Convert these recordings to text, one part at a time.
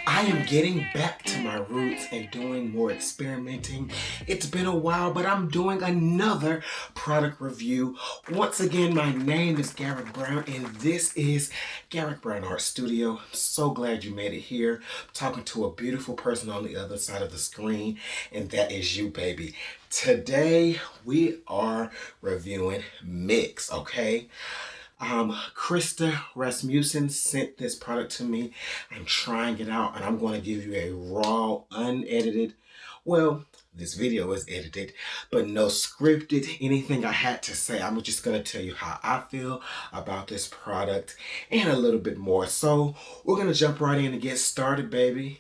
I am getting back to my roots and doing more experimenting. It's been a while, but I'm doing another product review. Once again, my name is Garrett Brown, and this is Garrett Brown Art Studio. I'm so glad you made it here. I'm talking to a beautiful person on the other side of the screen, and that is you, baby. Today, we are reviewing Mix, okay? Krista Rasmussen sent this product to me. I'm trying it out and I'm going to give you a raw, unedited, well, this video is edited, but no scripted, anything I had to say. I'm just going to tell you how I feel about this product and a little bit more. So we're going to jump right in and get started, baby.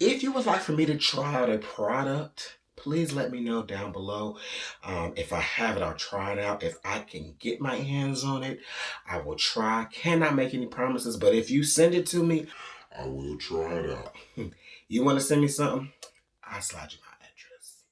If you would like for me to try out a product, please let me know down below. If I have it, I'll try it out. If I can get my hands on it, I will try. Cannot make any promises, but if you send it to me, I will try it out. You want to send me something? I'll slide you my address.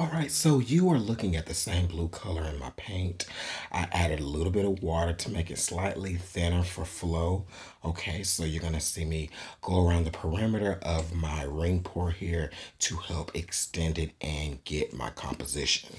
All right, so you are looking at the same blue color in my paint. I added a little bit of water to make it slightly thinner for flow. Okay, so you're gonna see me go around the perimeter of my ring pour here to help extend it and get my composition.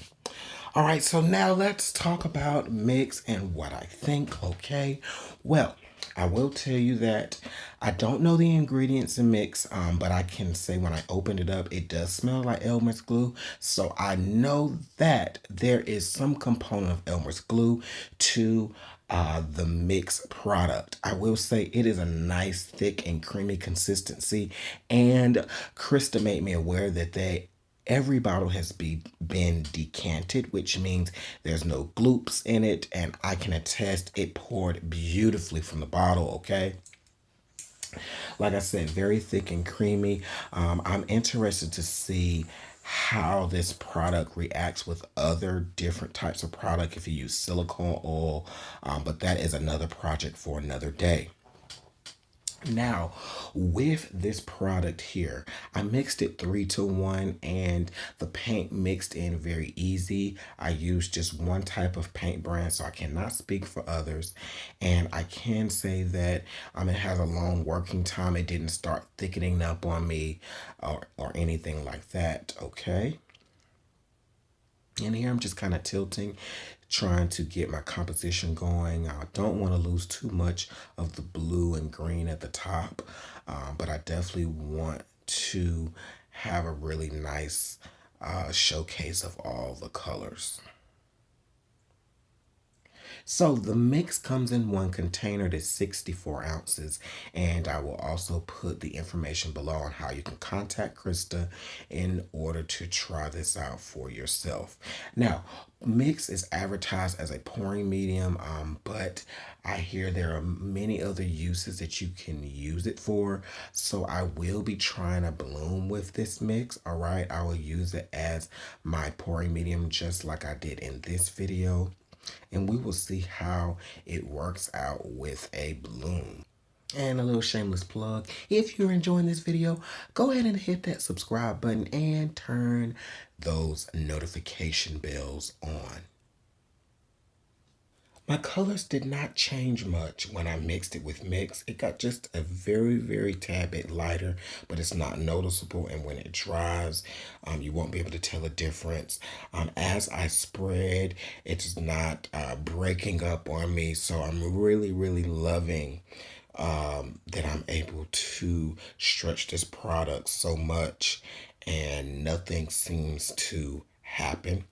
All right, so now let's talk about mix and what I think, okay? Well, I will tell you that I don't know the ingredients in mix, but I can say when I opened it up, it does smell like Elmer's glue. So I know that there is some component of Elmer's glue to the mix product. I will say it is a nice, thick, and creamy consistency. And Krista made me aware that every bottle has been decanted, which means there's no gloops in it, and I can attest it poured beautifully from the bottle, okay? Like I said, very thick and creamy. I'm interested to see how this product reacts with other different types of product if you use silicone oil, but that is another project for another day. Now, with this product here, I mixed it 3-to-1 and the paint mixed in very easy. I used just one type of paint brand, so I cannot speak for others. And I can say that it has a long working time. It didn't start thickening up on me or anything like that, okay? And here I'm just kind of tilting, trying to get my composition going. I don't want to lose too much of the blue and green at the top, but I definitely want to have a really nice showcase of all the colors. So the mix comes in one container that's 64 ounces, and I will also put the information below on how you can contact Krista in order to try this out for yourself. Now, mix is advertised as a pouring medium, but I hear there are many other uses that you can use it for. So I will be trying a bloom with this mix. All right, I will use it as my pouring medium just like I did in this video, and we will see how it works out with a bloom. And a little shameless plug, if you're enjoying this video, go ahead and hit that subscribe button and turn those notification bells on. My colors did not change much when I mixed it with mix. It got just a very tad bit lighter, but it's not noticeable. And when it dries, you won't be able to tell a difference. As I spread, it's not breaking up on me. So I'm really loving that I'm able to stretch this product so much and nothing seems to happen.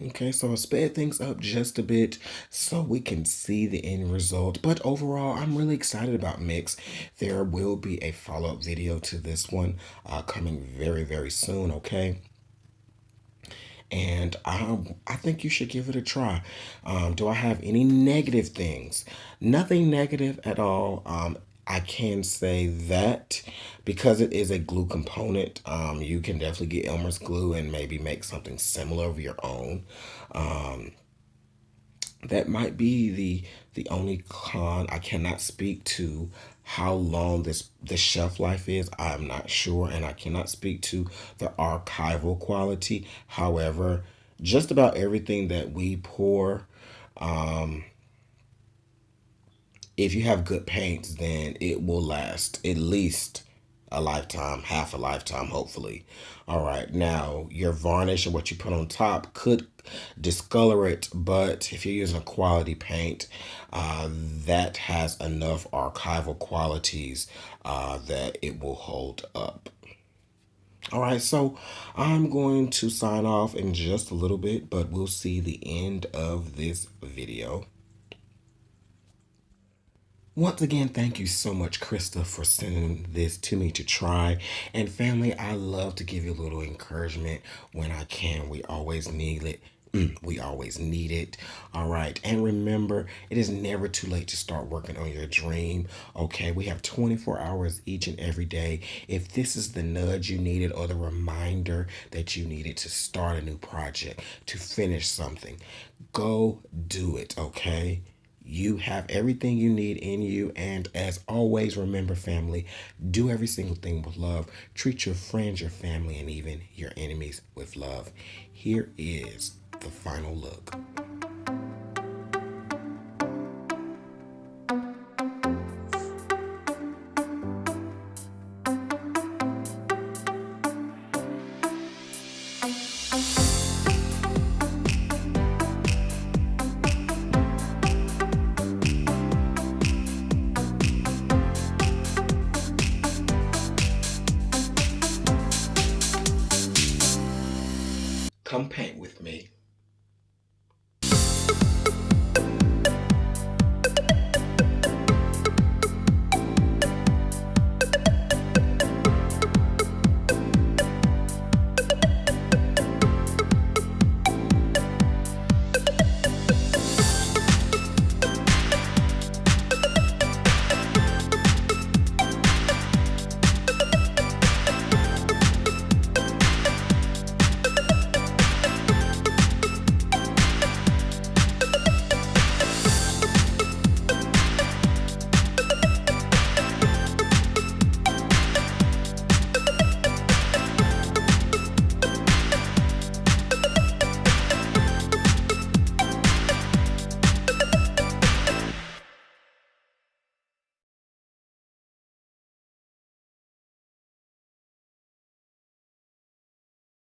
Okay, so I sped things up just a bit so we can see the end result. But overall, I'm really excited about Mix. There will be a follow-up video to this one coming very soon, okay? And I think you should give it a try. Do I have any negative things? Nothing negative at all. I can say that because it is a glue component, you can definitely get Elmer's glue and maybe make something similar of your own. That might be the only con. I cannot speak to how long the shelf life is. I'm not sure, and I cannot speak to the archival quality. However, just about everything that we pour, if you have good paints, then it will last at least a lifetime, half a lifetime, hopefully. All right, now your varnish or what you put on top could discolor it, but if you're using a quality paint, that has enough archival qualities that it will hold up. All right, so I'm going to sign off in just a little bit, but we'll see the end of this video. Once again, thank you so much, Krista, for sending this to me to try. And family, I love to give you a little encouragement when I can. We always need it. We always need it. All right. And remember, it is never too late to start working on your dream. Okay. We have 24 hours each and every day. If this is the nudge you needed or the reminder that you needed to start a new project, to finish something, go do it. Okay. You have everything you need in you. And as always, remember, family, do every single thing with love. Treat your friends, your family, and even your enemies with love. Here is the final look. Come paint with me.